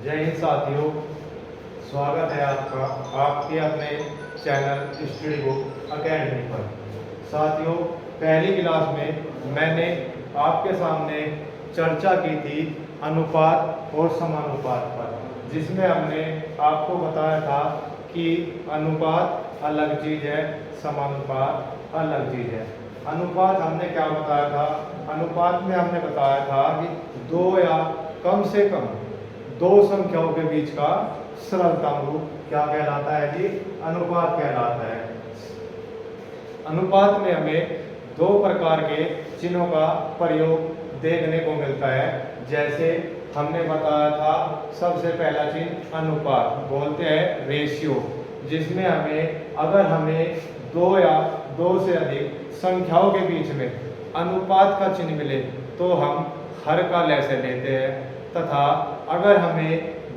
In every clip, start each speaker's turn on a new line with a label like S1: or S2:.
S1: जय हिंद साथियों, स्वागत है आपका आपके अपने चैनल स्टडी बुक अकेडमी पर। साथियों, पहली क्लास में मैंने आपके सामने चर्चा की थी अनुपात और समानुपात पर, जिसमें हमने आपको बताया था कि अनुपात अलग चीज़ है, समानुपात अलग चीज़ है। अनुपात हमने क्या बताया था? अनुपात में हमने बताया था कि दो या कम से कम दो संख्याओं के बीच का सरलतम रूप क्या कहलाता है जी? अनुपात कहलाता है। अनुपात में हमें दो प्रकार के चिन्हों का प्रयोग देखने को मिलता है। जैसे हमने बताया था, सबसे पहला चिन्ह अनुपात बोलते हैं रेशियो, जिसमें अगर हमें दो या दो से अधिक संख्याओं के बीच में अनुपात का चिन्ह मिले तो हम हर का लैसे लेते हैं, तथा अगर हमें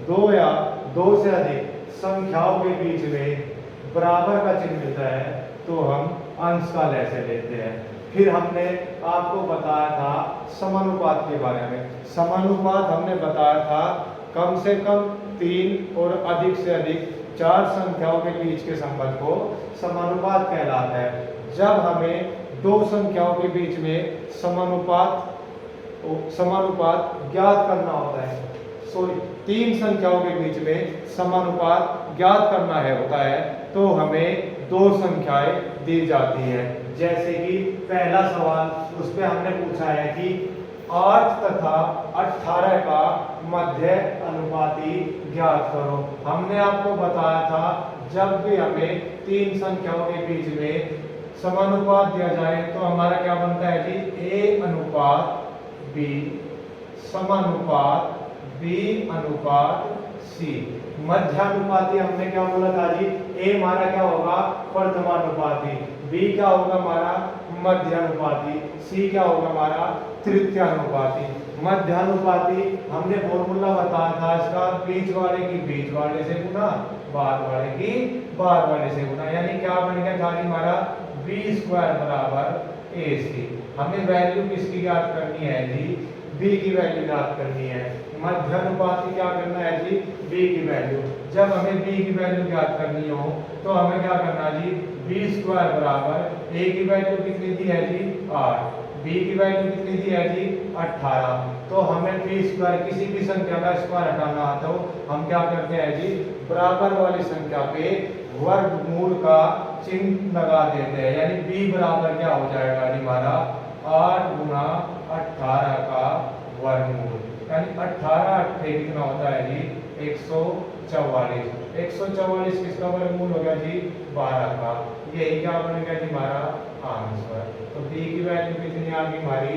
S1: दो या दो से अधिक संख्याओं के बीच में बराबर का चिन्ह मिलता है तो हम अंश का लैसे लेते हैं। फिर हमने आपको बताया था समानुपात के बारे में। समानुपात हमने बताया था कम से कम तीन और अधिक से अधिक चार संख्याओं के बीच के संबंध को समानुपात कहलाता है। जब हमें दो संख्याओं के बीच में समानुपात ज्ञात करना होता है, तीन संख्याओं के बीच में समानुपात ज्ञात करना होता है, तो हमें दो संख्याएं दी जाती है। जैसे कि पहला सवाल, उस पे हमने पूछा है कि 8 तथा 18 का मध्य अनुपाती ज्ञात करो। हमने आपको बताया था जब भी हमें तीन संख्याओं के बीच में समानुपात दिया जाए तो हमारा क्या बनता है जी? ए अनुपात बी समानुपात बी अनुपात सी। मध्यानुपाती हमने क्या बोला था जी? ए हमारा क्या होगा? प्रथमानुपाती, बी क्या होगा हमारा? मध्यानुपाती, सी क्या होगा हमारा? तृतीयानुपाती। मध्यानुपाती हमने फॉर्मूला बताया था इसका, बीच वाले की बीच वाले से गुना, बाद वाले की बाद वाले से गुना, यानी क्या बन गया था हमारा? बी स्क्वायर बराबर ए सी। हमें वैल्यू किसकी ज्ञात करनी है जी? बी की वैल्यू ज्ञात करनी है। मध्यानुपाती क्या करना है जी? बी की वैल्यू। जब हमें बी की वैल्यू ज्ञात करनी हो तो हमें क्या करना जी? बी स्क्वायर बराबर ए की वैल्यू कितनी दी है जी? 8, बी की वैल्यू कितनी दी है जी? 18। तो हमें बी स्क्वायर किसी भी संख्या का स्क्वायर हटाना आता हो, हम क्या करते हैं जी? बराबर वाली संख्या पे वर्गमूल का चिन्ह लगा देते हैं, यानी बी बराबर क्या हो जाएगा जी हमारा? 8 गुना 18 का वर्गमूल, यानी 18 अट्ठे कितना होता है जी? 144। 144 किसका वर्गमूल हो गया जी? 12 का। यही क्या बन गया जी हमारा? आंसर। तो बी की वैल्यू कितनी आ गई हमारी?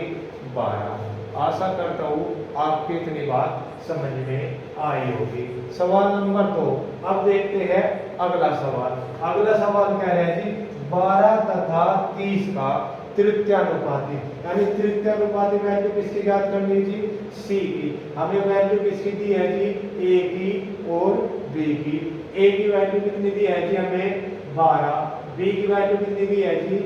S1: 12। आशा करता हूँ आपको इतनी बात समझ में आई होगी। सवाल नंबर 2। अब देखते हैं अगला सवाल। अगला सवाल क्या है जी? 12 तथा 30 का तृतीयानुपाती, यानी तृतीयानुपाती वैल्यू किसकी ज्ञात करनी जी? सी की। हमें वैल्यू किसकी दी है जी? ए की और बी की। ए की वैल्यू कितनी दी है जी हमें? 12। बी की वैल्यू कितनी दी है जी?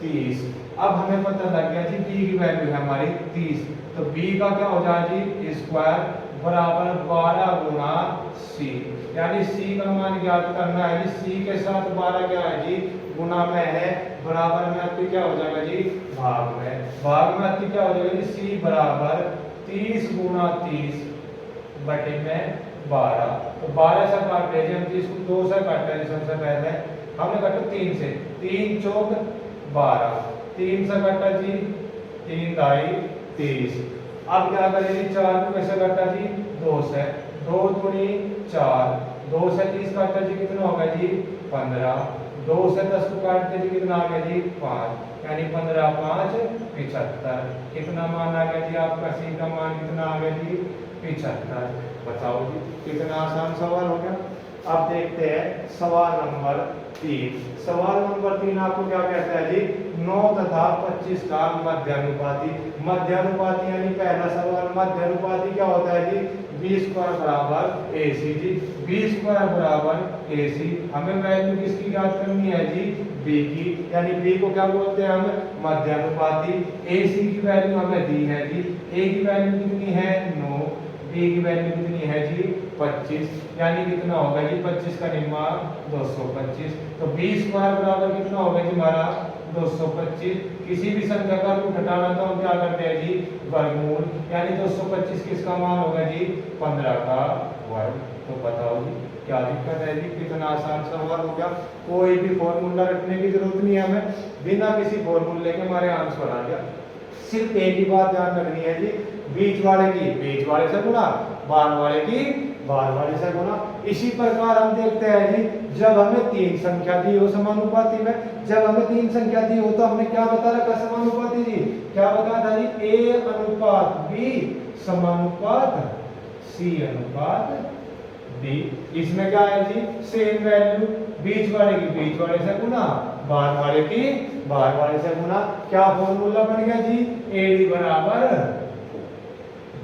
S1: 30। अब हमें पता लग गया जी बी की वैल्यू है हमारी 30, तो बी का क्या हो जाए जी? स्क्वायर बराबर 12 गुना सी, यानी सी का मान ज्ञात करना है जी। सी के साथ 12 क्या है जी? गुना में है, बराबर में अति क्या हो जाएगा जी? भाग में। भाग में अति क्या हो जाएगा जी? सी बराबर 30 गुना 30 बटे में 12। तो 12 से काट लीजिए हम, 30 को 2 से काट लेंगे। सबसे पहले हमने काटा 3 से, 3 चौक 12, 3 से काटा जी 3 दाई 30। अब क्या करेंगे? 4 को कैसे काटा जी? 2 से, 2 दूनी 4, 2 से 30 काटा जी कितना होगा जी? 15। 2 से 10 को काटते जी कितना आ गया जी? 5, यानी 15 5 75। कितना मान आ गया जी आपका? सी का मान कितना आ गया जी? 75। बताओ जी, कितना आसान सवाल हो गया। अब देखते हैं सवाल नंबर 3। सवाल नंबर 3 आपको क्या कहता है जी? 9 तथा 25 का मध्यानुपाती। मध्यानुपाती यानी पहला सवाल, मध्यानुपाती क्या होता है जी? बी स्क्वायर बराबर ए सी जी। बी स्क्वायर बराबर ए सी। हमें वैल्यू किसकी ज्ञात करनी है जी? बी की, यानी बी को क्या बोलते हैं हम? मध्यानुपाती। ए सी की वैल्यू हमें दी है जी। ए की वैल्यू कितनी है? 9, बी की वैल्यू कितनी है जी 25, यानी कितना होगा जी 25 का निम्मा 225। तो 20 स्क्वायर बराबर कितना होगा जी हमारा 225। किसी भी संख्या का रूट हटाना तो हम क्या करते हैं जी वर्गमूल, यानी 225 किसका मान होगा जी 15 का वर्ग। तो बताओ जी क्या दिक्कत है जी, कितना आसान सवाल हो गया। कोई भी फॉर्मूला रखने की जरूरत नहीं है हमें, बिना किसी फॉर्मूले के हमारे आंसर आ गया। सिर्फ एक ही बात ध्यान रखनी है जी, बीच वाले की बीच वाले से गुणा, बाहर वाले की बाहर वाले से गुणा। इसी प्रकार हम देखते हैं जी, जब हमें तीन संख्या दी हो समानुपाती में, जब हमें तीन संख्या दी हो तो हमने क्या बता रखा समानुपाती जी, क्या बताया था जी ए अनुपात बी समानुपात सी अनुपात डी। इसमें क्या है जी सेम वैल्यू, बीच वाले की बीच वाले से गुणा, बाहर वाले की बाहर वाले से गुणा। क्या फॉर्मूला बन गया जी एडी बराबर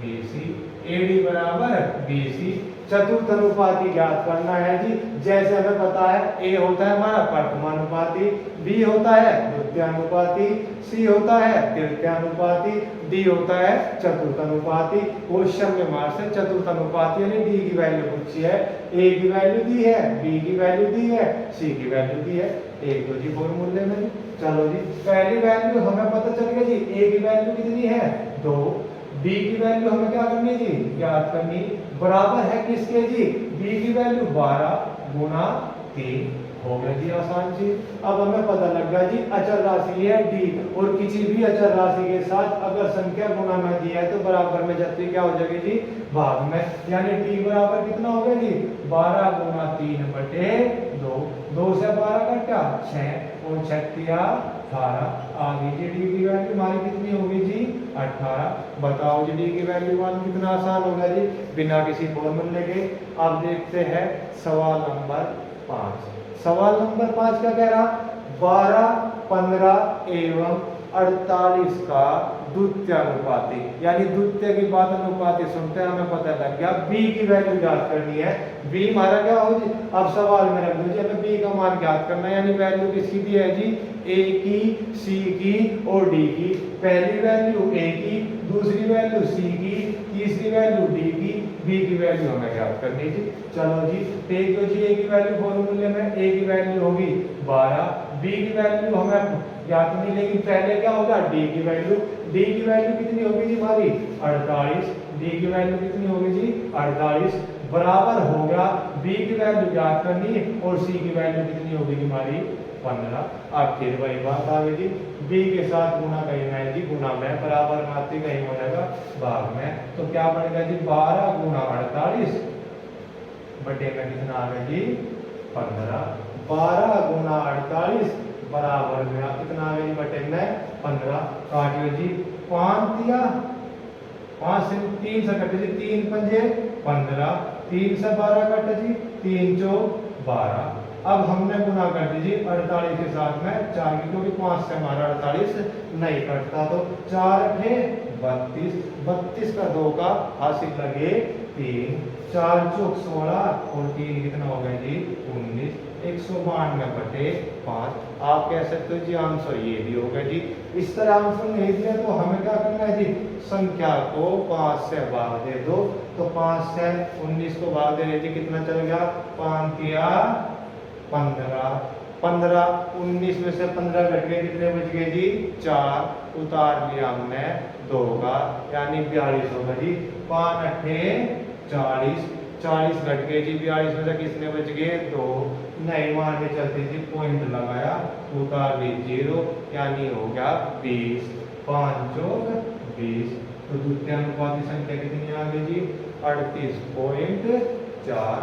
S1: बीसी, एडी बराबर बीसी। चतुर्थ अनुपाती ज्ञात करना है जी। जैसे हमें पता है ए होता है हमारा प्रथमानुपाती, बी होता है द्वितीयानुपाती, सी होता है तृतीयानुपाती, डी होता है चतुर्थानुपाती। क्वेश्चन में हमारे से चतुर्थानुपाती यानी डी की वैल्यू पूछी है, ए की वैल्यू दी है, बी की वैल्यू दी है, सी की वैल्यू दी है। एक दो जी फॉर्मूले में। चलो जी पहली वैल्यू हमें पता चल गया जी, ए की वैल्यू कितनी है 2, बी की वैल्यू हमें क्या करनी जी ज्ञात करनी, बराबर है किसके जी बी की वैल्यू 12 गुना 3। हो गया जी आसान चीज। अब हमें पता लग गया जी अचर राशि है डी, और किसी भी अचर राशि के साथ अगर संख्या गुणा में दिया है तो बराबर में जाती क्या हो जाएगी जी भाग में, यानी डी बराबर कितना हो गया जी 12 गुना 3 बटे 2, 2 से 12 कटा 6 और 6 18। आगे जी डी की वैल्यू हमारी कितनी होगी जी 18। बताओ जी डी की वैल्यू मान कितना आसान होगा जी बिना किसी फॉर्मूले के। अब देखते हैं सवाल नंबर 5। सवाल नंबर 5 क्या कह रहा, 12, 15 एवं 48 का द्वितीय अनुपाती, यानी द्वितीय की बात अनुपाती सुनते हैं हमें पता लग गया बी की वैल्यू ज्ञात करनी है। बी हमारा क्या हो जी, अब सवाल में रख दीजिए हमें बी का मान ज्ञात करना है, यानी वैल्यू किसकी दी है जी ए की, सी की और डी की। पहली वैल्यू ए की, दूसरी वैल्यू सी की, तीसरी वैल्यू डी की, बी की वैल्यू हमें ज्ञात करनी जी। चलो जी देख लो जी ए की वैल्यू फॉर्मूले में ए की वैल्यू होगी 12, बी की वैल्यू हमें ज्ञात नहीं, लेकिन पहले क्या होगा डी की वैल्यू, डी की वैल्यू कितनी होगी जी हमारी 48, डी की वैल्यू कितनी होगी जी 48 बराबर हो गया बी की वैल्यू ज्ञात करनी और सी की वैल्यू कितनी होगी हमारी 15। अब फिर वही बात आ गई जी बी के साथ गुना करना है जी, गुना में बराबर में आती नहीं हो जाएगा भाग में, तो क्या बनेगा जी 12 गुना 48 बटे में कितना आ गया जी 15। 12 गुना 48 बराबर में कितना आ गया जी बटे में 15। काटियो जी 5 दिया, 5 से 3 से कटे जी 3 पंजे 15, 3 से 12 कटे जी 3 चौक 12। अब हमने गुना कर दीजिए 48 के साथ में 4 की, क्योंकि 5 से हमारा 48 नहीं कटता, तो 4 थे 32, 32 का 2 का हासिल लगे 3, 4 चौक 16 और 3 कितना हो गया जी 19, 192 बटे 5। आप कह सकते हो जी आंसर ये भी होगा जी। इस तरह आंसर नहीं दिया तो हमें क्या करना है जी संख्या को 5 से भाग दे दो, तो 5 से 19 को भाग दे जी कितना चल गया 5 तिया 15, 15 19 में से 15 घट गए, कितने बच गए जी 4, उतार लिया हमने 2 का, यानी 42 होगा जी। 5 अट्ठे 40, 40 घट गए जी 42 में से कितने बच गए 2, नहीं मान के चलते जी पॉइंट लगाया, उतार ली 0, यानी हो गया 20, 5 चौक 20। तो द्वितीय अनुपाती संख्या कितनी आ गई जी 38.4।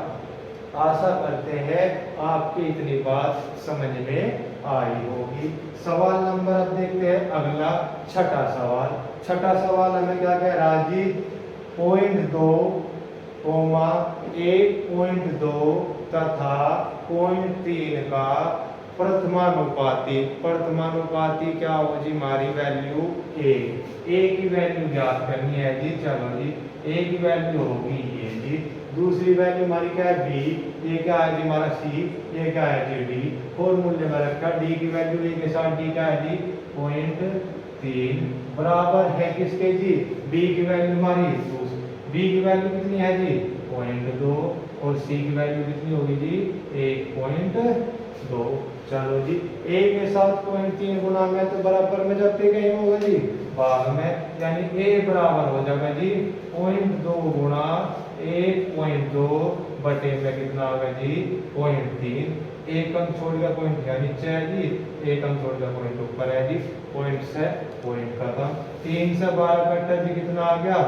S1: आशा करते हैं आपकी इतनी बात समझ में आई होगी। सवाल नंबर अब देखते हैं अगला छठा सवाल। छठा सवाल हमें क्या कह रहा है जी 0.2, 1.2 तथा 0.3 का प्रथमानुपाती, प्रथमानुपाती क्या हो जी हमारी वैल्यू ए की वैल्यू ज्ञात करनी है जी। चलो जी ए की वैल्यू होगी ये जी, दूसरी वैल्यू हमारी क्या है बी, ये क्या है जी हमारा सी, ये क्या है जी डी। फॉर्मूले में रखा डी की वैल्यू ए के साथ डी क्या है जी 0.3 बराबर है किसके जी बी की वैल्यू हमारी बी की वैल्यू कितनी है जी 0.2 और सी की वैल्यू कितनी होगी जी 1.2। चलो जी ए के साथ 0.3 गुना में तो बराबर में जब पे कहीं होगा जी भाग में, यानी ए बराबर हो जाएगा जी 0.2 गुना 1.2 बटे में कितना होगा जी 0.3। एक अंक छोड़ गया पॉइंट क्या नीचे है जी, एक अंक छोड़ गया पॉइंट ऊपर है जी, पॉइंट से पॉइंट खत्म। 3 से 12 कट्टा जी कितना आ गया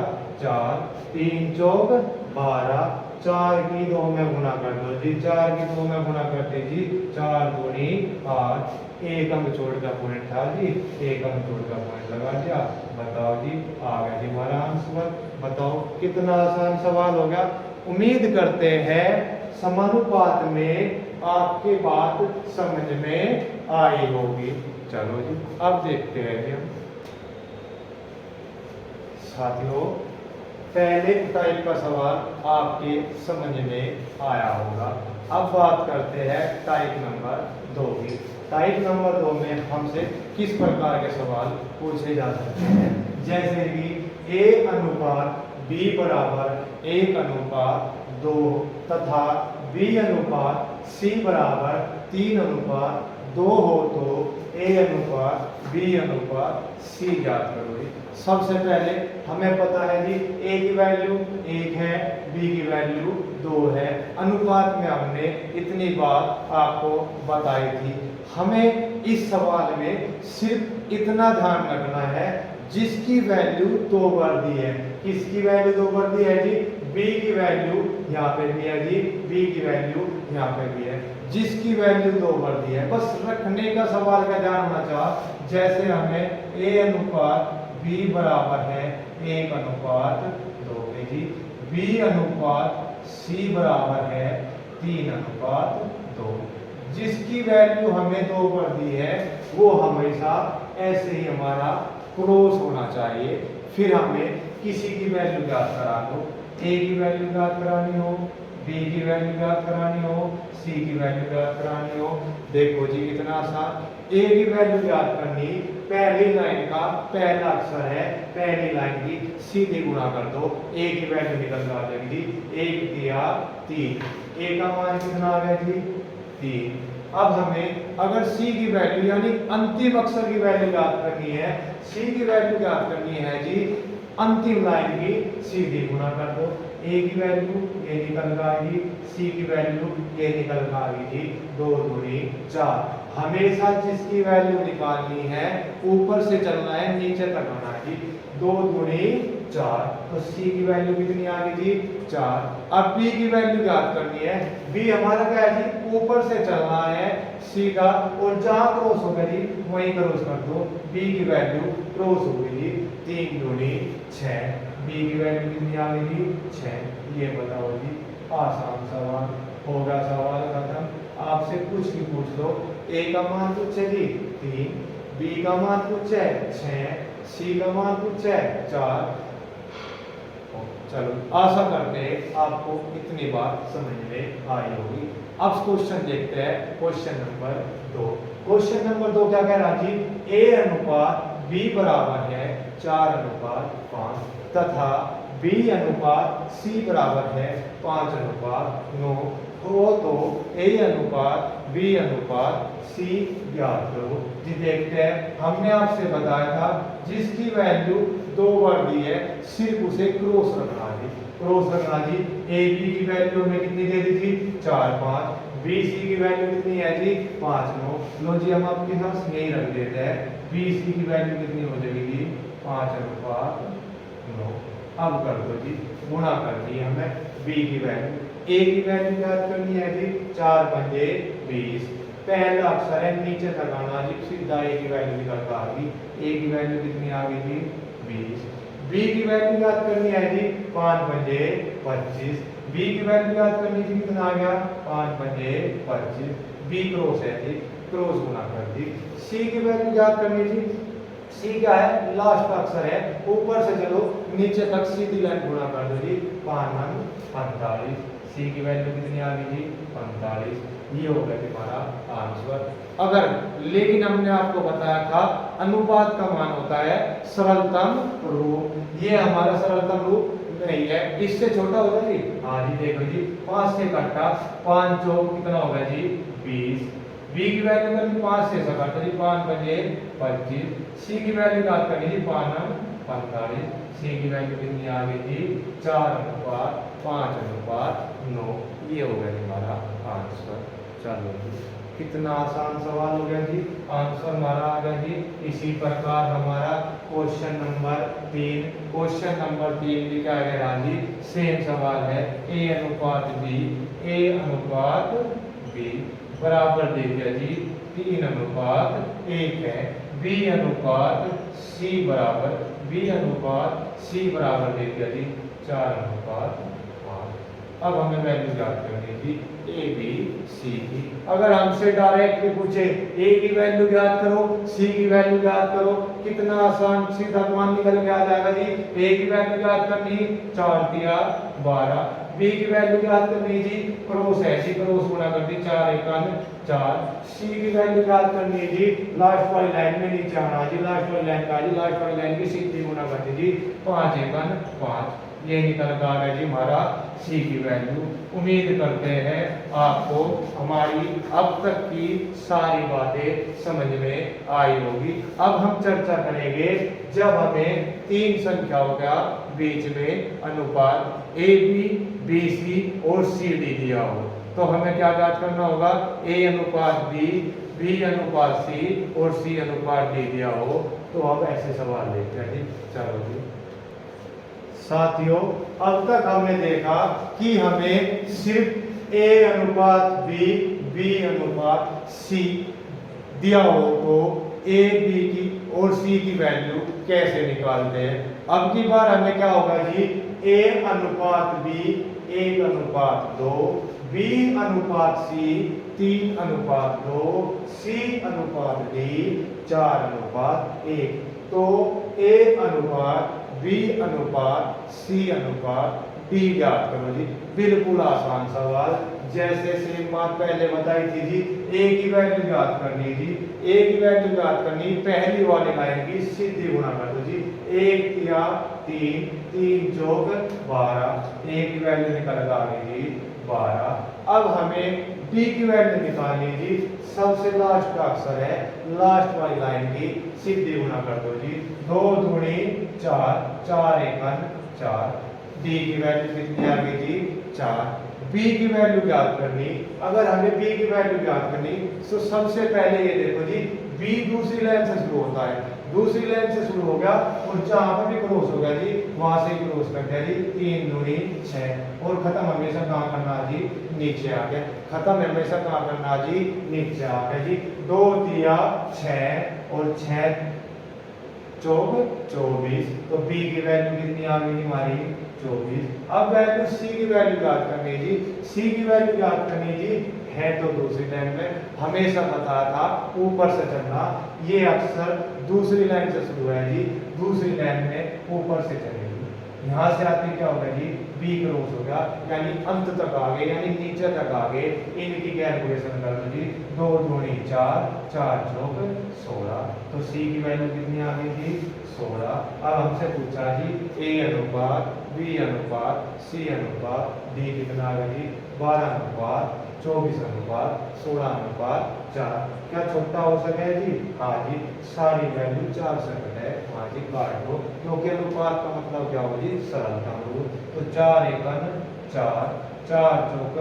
S1: 4, 3 चौक 12, 4 की 2 में गुना कर दो जी, 4 की 2 में गुना करते जी 4 दूनी 8, एक अंक छोड़ का पॉइंट था जी, एक अंक छोड़ का पॉइंट लगा दिया। बताओ जी आ गया जी हमारा आंसर। बताओ कितना आसान सवाल हो गया। उम्मीद करते हैं समानुपात में आपके बात समझ में आई होगी। चलो जी अब देखते हैं जी हम साथियों, पहले टाइप का सवाल आपके समझ में आया होगा। अब बात करते हैं टाइप नंबर 2 की। टाइप नंबर 2 में हमसे किस प्रकार के सवाल पूछे जा सकते हैं, जैसे कि ए अनुपात बी बराबर 1:2 तथा बी अनुपात सी बराबर 3:2 हो तो ए अनुपात बी अनुपात सी ज्ञात करो। सबसे पहले हमें पता है जी ए की वैल्यू 1 है, बी की वैल्यू 2 है। अनुपात में हमने इतनी बात आपको बताई थी। हमें इस सवाल में सिर्फ इतना ध्यान रखना है जिसकी वैल्यू 2 बार दी है। किसकी वैल्यू 2 बार दी है जी, बी की वैल्यू यहाँ पे भी है जी, बी की वैल्यू यहाँ पे भी है। जिसकी वैल्यू 2 बार दी है, बस रखने का सवाल का ध्यान होना चाहिए। जैसे हमें ए अनुपात बी बराबर है 1:2 जी, बी अनुपात सी बराबर है 3:2। जिसकी वैल्यू हमें 2 पर दी है वो हमेशा ऐसे ही हमारा क्रॉस होना चाहिए। फिर हमें किसी की वैल्यू ज्ञात करा दो, ए की वैल्यू ज्ञात करानी हो, बी की वैल्यू ज्ञात करानी हो, सी की वैल्यू ज्ञात करानी हो। देखो जी कितना आसान। ए की वैल्यू ज्ञात करनी, पहली लाइन का पहला अक्षर है, पहली लाइन की सीधे गुणा कर दो, ए की वैल्यू निकल आ जाएगी। 1 दिया 3, ए का मान कितना आ गया जी 3। अब हमें अगर सी की वैल्यू यानी अंतिम अक्षर की वैल्यू ज्ञात करनी है, सी की वैल्यू ज्ञात करनी है जी अंतिम लाइन की सीधी गुणा कर दो। ए की वैल्यू ये निकल आएगी, सी की वैल्यू ये निकल आएगी जी 2 दूनी 4। हमेशा जिसकी वैल्यू निकालनी है ऊपर से चलना है, नीचे तक आना है जी। 2 दूनी 4, तो सी की वैल्यू कितनी आ गई जी 4। अब बी की वैल्यू ज्ञात करनी है। बी हमारा क्या है जी ऊपर से चलना है सीधा, और जहां क्रॉस होगा जी वहीं क्रॉस कर दो। बी की वैल्यू क्रॉस हो गई जी 3 दूनी 6। बी की वैल्यू कितनी आ गई जी 6। ये बताओ जी आसान सवाल होगा, सवाल खत्म। आपसे कुछ भी पूछ लो, ए का मान पूछे जी 3, बी का मान पूछे 6, सी का मान पूछे 4। चलो आशा करते हैं आपको इतनी बात समझ में आई होगी। अब क्वेश्चन देखते हैं, क्वेश्चन नंबर 2। क्वेश्चन नंबर 2 क्या कह रहा जी, ए अनुपात बी बराबर है 4:5 तथा बी अनुपात सी बराबर है 5:9 हो तो ए अनुपात बी अनुपात सी ज्ञात करो। जी देखते हैं, हमने आपसे बताया था जिसकी वैल्यू 2 बार दी है सिर्फ उसे क्रॉस रखना जी, क्रॉस रखना जी। ए बी की वैल्यू हमें कितनी दे दी थी 4 5, बी सी की वैल्यू कितनी है जी 5 9। लो जी हम आपके साथ यही रख देते हैं, बी सी की वैल्यू कितनी हो जाएगी 5:9। अब कर दो जी, गुणा करनी है हमें बी की वैल्यू, ए की वैल्यू ज्ञात करनी है जी 4 पंजे 20। पहला अक्षर है नीचे तक आना जी, सीधा ए की वैल्यू निकल आ गई। ए की वैल्यू कितनी आ गई जी 20। बी की वैल्यू ज्ञात करनी है जी 5 पंजे 25। बी की वैल्यू ज्ञात करनी थी, कितना आ गया 5 पंजे 25। बी क्रॉस है जी, क्रॉस गुणा कर दी। सी की वैल्यू ज्ञात करनी थी, सी क्या है लास्ट का अक्षर है, ऊपर से चलो नीचे तक सीधी लाइन गुणा कर दो जी 5 9 45। सी की वैल्यू कितनी आ गई जी 45। ये हो गया हमारा आंसर। अगर लेकिन हमने आपको बताया था अनुपात का मान होता है सरलतम रूप। ये हमारा सरलतम रूप नहीं है, इससे छोटा होगा जी। हाँ जी देखो जी 5 से काटा 5 चौक कितना होगा जी 20। बी की वैल्यू करनी 5 से काटा जी 5 पंजे 25। सी की वैल्यू याद करनी जी 5 45। सी की वैल्यू कितनी आ गई जी 4:5:5:9। ये हो गया हमारा आंसर। चलो जी कितना आसान सवाल हो गया जी, आंसर हमारा आ गया जी। इसी प्रकार हमारा क्वेश्चन नंबर 3, क्वेश्चन नंबर 3 भी क्या है जी, सेम सवाल है। ए अनुपात बी बराबर देखिए जी 3:1 है। बी अनुपात सी बराबर देखिए जी 4:5। अब हमें वैल्यू याद करनी थी ए बी सी की। अगर हमसे डायरेक्टली पूछे ए की वैल्यू याद करो, सी की वैल्यू याद करो, कितना आसान सीधा मान निकल के आ जाएगा जी। ए की वैल्यू याद करनी 4 दिया 12। बी की वैल्यू याद करनी जी क्रॉस है जी, क्रॉस गुणा कर दी 4 1 4। सी की वैल्यू याद करनी है जी लास्ट वाली लाइन में नीचे आना जी, लास्ट वाली लाइन का जी, लास्ट वाली लाइन की सीधी गुणा कर दी जी 5 1 5। ये निकल कर आ गया जी हमारा सी की वैल्यू। उम्मीद करते हैं आपको हमारी अब तक की सारी बातें समझ में आई होगी। अब हम चर्चा करेंगे जब हमें 3 संख्याओं का बीच में अनुपात ए बी बी सी और सी डी दिया हो, तो हमें क्या याद करना होगा, ए अनुपात बी अनुपात सी और सी अनुपात डी दिया हो। तो अब ऐसे सवाल लेते हैं जी। चलो जी साथियों, अब तक हमने देखा कि हमें सिर्फ ए अनुपात बी अनुपात सी दिया हो तो ए बी की और सी की वैल्यू कैसे निकालते हैं। अब की बार हमें क्या होगा जी, ए अनुपात बी 1:2, बी अनुपात सी 3:2, सी अनुपात डी 4:1। तो ए अनुपात बी अनुपात सी अनुपात डी याद करो जी। बिल्कुल आसान सवाल, जैसे सेम बात पहले बताई थी जी। ए की वैल्यू याद करनी जी, ए की वैल्यू याद करनी पहली वाली लाइन की सीधी गुणा कर दो जी। 1 या 3 3 जोग 12, ए की वैल्यू निकल आ गई जी 12। अब हमें डी की वैल्यू निकालनी जी, सबसे लास्ट का अक्षर है, लास्ट वाली लाइन की सीधी गुणा कर दो जी। 2 दूनी 4 4 1 4। डी की वैल्यू कितनी आ गई जी 4। बी की वैल्यू याद करनी, अगर हमें बी की वैल्यू याद करनी तो सबसे पहले ये देखो जी, बी दूसरी लाइन से शुरू होता है, दूसरी लाइन से शुरू हो गया और जहां पर भी क्रॉस हो गया जी वहां से क्रॉस कर दिया जी। 3 दूनी 6 और खत्म हमेशा कहां करना जी, नीचे आ गया। खत्म हमेशा कहां करना जी, नीचे आ गया जी। 2 दिया 6 और 6 चौक 24। तो बी की वैल्यू कितनी आ गई हमारी 24। अब वैल्यू सी की वैल्यू याद करनी जी, सी की वैल्यू याद करनी जी है तो दूसरी लाइन में हमेशा बताया था ऊपर से चलना। ये अक्सर दूसरी लाइन से शुरू है जी, दूसरी लाइन में ऊपर से चलेगी। यहाँ से आते क्या होगा जी, बी क्रॉस होगा यानी अंत तक आ गए, यानी नीचे तक आ गए। इनकी कैलकुलेशन कर लो जी। 2 दूनी 4 4 चौक 16। तो सी की वैल्यू कितनी आ गई जी 16। अब हमसे पूछा जी ए अनुपात बी अनुपात सी अनुपात डी कितना आ गया जी 12:24 24:16:4। क्या छोटा हो सके जी, हाँ जी सारी वैल्यू 4 से है, हाँ जी काट दो, क्योंकि अनुपात का मतलब क्या हो जी, सरलता हो। तो 4 1 4 4 चौक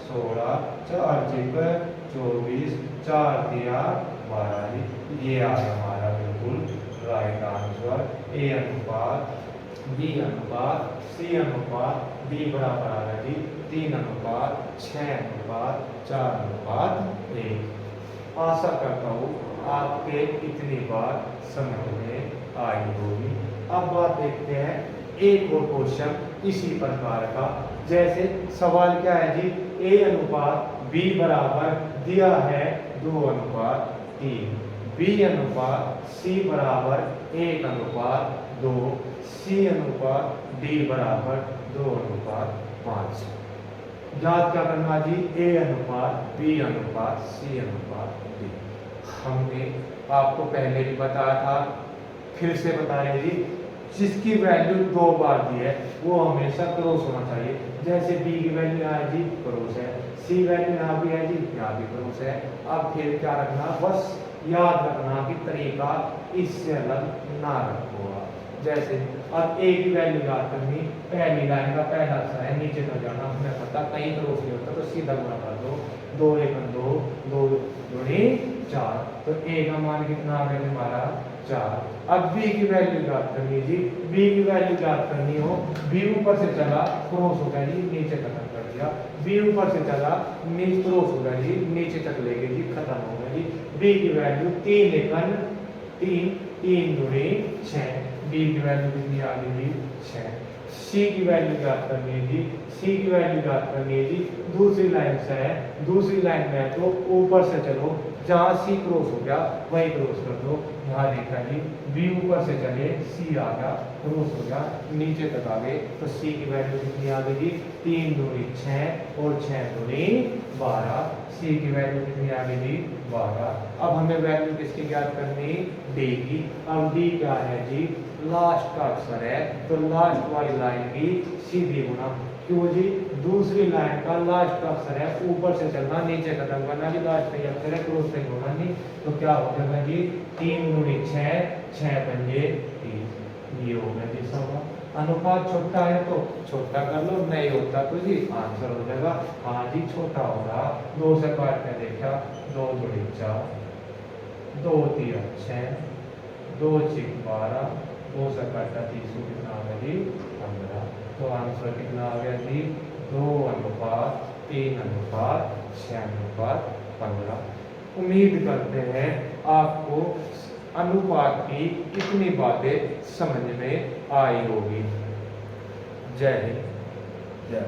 S1: 16 4 चिक 24 4 दिया 12 जी। ये आ गया हमारा बिल्कुल राइट आंसर। ए अनुपात बी अनुपात सी अनुपात डी बराबर आ गया जी 3:6:4:1। आशा करता हूँ आपके इतनी बात समझ में आई होगी। अब बात देखते हैं एक और क्वेश्चन इसी प्रकार का। जैसे सवाल क्या है जी, ए अनुपात बी बराबर दिया है 2:3, बी अनुपात सी बराबर 1:2, सी अनुपात डी बराबर 2:5। याद क्या करना जी, ए अनुपात बी अनुपात सी अनुपात डी। हमने आपको पहले भी बताया था, फिर से बता रहे जी, जिसकी वैल्यू 2 बार दी है वो हमेशा क्रॉस होना चाहिए। जैसे b की वैल्यू यहाँ है जी, क्रॉस है, c वैल्यू यहाँ भी है जी, यहाँ भी क्रॉस है। अब फिर क्या रखना, बस याद रखना कि तरीका इससे अलग ना रखो। जैसे अब a की वैल्यू याद करनी, पहली लाइन का पहला अक्षर है, नीचे तक जाना, हमें पता कहीं क्रॉस नहीं होता तो सीधा गुणा कर दो, 2 1 2, 2 दूनी 4, तो a का मान कितना आ गया हमारा 4। अब b की वैल्यू याद करनी जी, b की वैल्यू याद करनी हो, b ऊपर से चला क्रॉस हो गया जी, नीचे खत्म कर दिया, b ऊपर से चला नीचे क्रॉस हो गया जी, नीचे तक ले गए जी, खत्म हो गया जी। b की वैल्यू 3 1 3, 3 दूनी 6, b की वैल्यू कितनी आ गई जी 6। c की वैल्यू याद करनी है जी, c की वैल्यू याद करनी है जी, दूसरी लाइन से है, दूसरी लाइन में है तो ऊपर से चलो, जहाँ c क्रॉस हो गया वही क्रॉस कर दो। यहाँ देखा जी b ऊपर से चले, c आ गया, क्रॉस हो गया, नीचे तक आ गए, तो c की वैल्यू कितनी आ गई जी, 3 दूनी 6 और 6 दूनी 12, c की वैल्यू कितनी आ गई जी 12। अब हमें वैल्यू किसकी ज्ञात करनी, d की। अब d क्या है जी, लास्ट का अक्षर है, तो लास्ट वाली लाइन की सीधी गुना, क्यों जी, दूसरी लाइन का लास्ट का अक्षर है, ऊपर से चलना, नीचे खत्म करना जी, लास्ट का अक्षर है, क्रॉस से होना नहीं, तो क्या हो जाएगा जी 3 दूनी 6, 6 पंजे 30, ये हो गया जी सवाल। अनुपात छोटा है तो छोटा कर लो, नहीं होता तो जी आंसर हो जाएगा हाँ जी छोटा होगा। 2 से काट के देखा, 2 दूनी 4, 2 3 6, 2 6 12, 2 से काटा 30 कितना आ गया जी 15, तो आंसर कितना आ गया जी 2 अनुपात 3 अनुपात 6 अनुपात 15। उम्मीद करते हैं आपको अनुपात की कितनी बातें समझ में आई होगी। जय हिंद, जय।